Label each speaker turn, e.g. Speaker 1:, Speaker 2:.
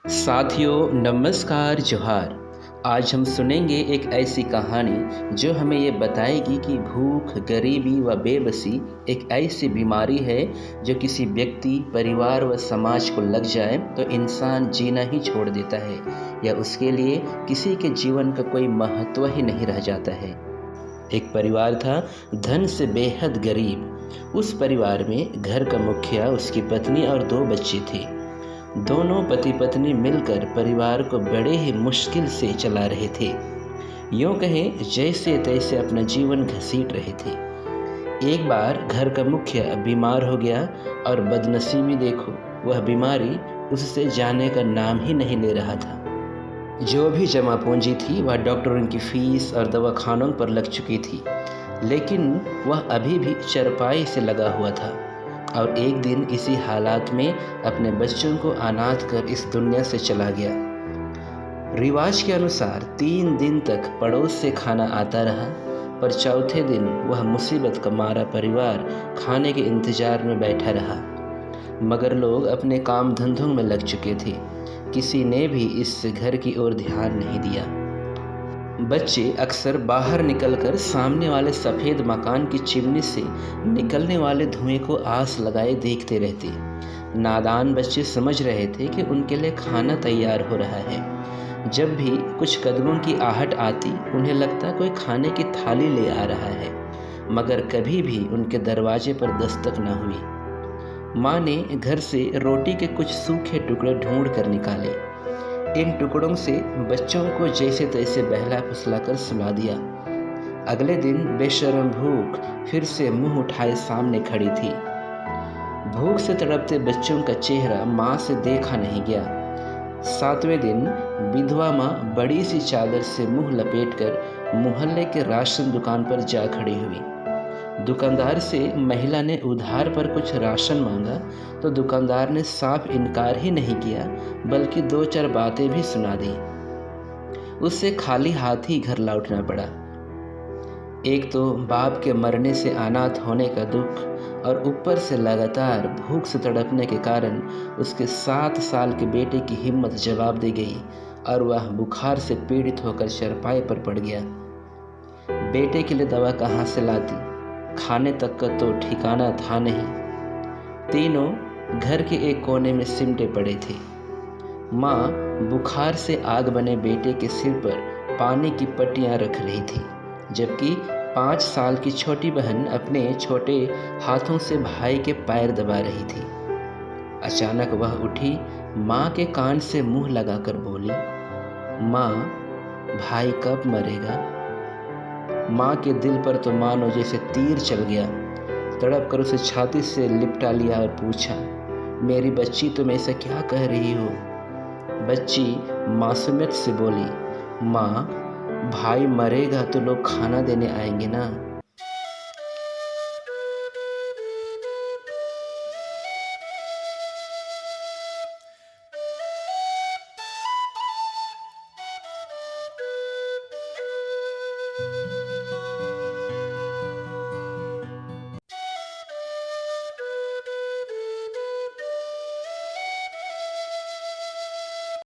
Speaker 1: साथियों नमस्कार जोहार। आज हम सुनेंगे एक ऐसी कहानी जो हमें ये बताएगी कि भूख, गरीबी व बेबसी एक ऐसी बीमारी है जो किसी व्यक्ति, परिवार व समाज को लग जाए तो इंसान जीना ही छोड़ देता है या उसके लिए किसी के जीवन का कोई महत्व ही नहीं रह जाता है। एक परिवार था, धन से बेहद गरीब। उस परिवार में घर का मुखिया, उसकी पत्नी और 2 बच्चे थे। दोनों पति पत्नी मिलकर परिवार को बड़े ही मुश्किल से चला रहे थे। यूँ कहें जैसे तैसे अपना जीवन घसीट रहे थे। एक बार घर का मुखिया बीमार हो गया और बदनसीबी देखो, वह बीमारी उससे जाने का नाम ही नहीं ले रहा था। जो भी जमा पूंजी थी वह डॉक्टरों की फीस और दवाखानों पर लग चुकी थी, लेकिन वह अभी भी चरपाई से लगा हुआ था। और एक दिन इसी हालात में अपने बच्चों को अनाथ कर इस दुनिया से चला गया। रिवाज के अनुसार 3 दिन तक पड़ोस से खाना आता रहा, पर चौथे दिन वह मुसीबत का मारा परिवार खाने के इंतजार में बैठा रहा। मगर लोग अपने काम धंधों में लग चुके थे, किसी ने भी इस घर की ओर ध्यान नहीं दिया। बच्चे अक्सर बाहर निकलकर सामने वाले सफ़ेद मकान की चिमनी से निकलने वाले धुएं को आस लगाए देखते रहते। नादान बच्चे समझ रहे थे कि उनके लिए खाना तैयार हो रहा है। जब भी कुछ कदमों की आहट आती, उन्हें लगता कोई खाने की थाली ले आ रहा है, मगर कभी भी उनके दरवाजे पर दस्तक न हुई। माँ ने घर से रोटी के कुछ सूखे टुकड़े ढूंढ कर निकाले। इन टुकड़ों से बच्चों को जैसे तैसे बहला फुसला कर सुला दिया। अगले दिन बेशर्म भूख फिर से मुंह उठाए सामने खड़ी थी। भूख से तड़पते बच्चों का चेहरा माँ से देखा नहीं गया। 7वें दिन विधवा माँ बड़ी सी चादर से मुंह लपेटकर मोहल्ले के राशन दुकान पर जा खड़ी हुई। दुकानदार से महिला ने उधार पर कुछ राशन मांगा तो दुकानदार ने साफ इनकार ही नहीं किया, बल्कि 2-4 बातें भी सुना दी। उससे खाली हाथ ही घर लौटना पड़ा। एक तो बाप के मरने से अनाथ होने का दुख, और ऊपर से लगातार भूख से तड़पने के कारण उसके 7 साल के बेटे की हिम्मत जवाब दे गई और वह बुखार से पीड़ित होकर चरपाई पर पड़ गया। बेटे के लिए दवा कहाँ से लाती, खाने तक का तो ठिकाना था नहीं। तीनों घर के एक कोने में सिमटे पड़े थे। माँ बुखार से आग बने बेटे के सिर पर पानी की पट्टियाँ रख रही थी, जबकि 5 साल की छोटी बहन अपने छोटे हाथों से भाई के पैर दबा रही थी। अचानक वह उठी, माँ के कान से मुंह लगाकर बोली, माँ, भाई कब मरेगा? माँ के दिल पर तो मानो जैसे तीर चल गया। तड़प कर उसे छाती से लिपटा लिया और पूछा, मेरी बच्ची, तुम ऐसा क्या कह रही हो? बच्ची मासूमियत से बोली, माँ, भाई मरेगा तो लोग खाना देने आएंगे ना।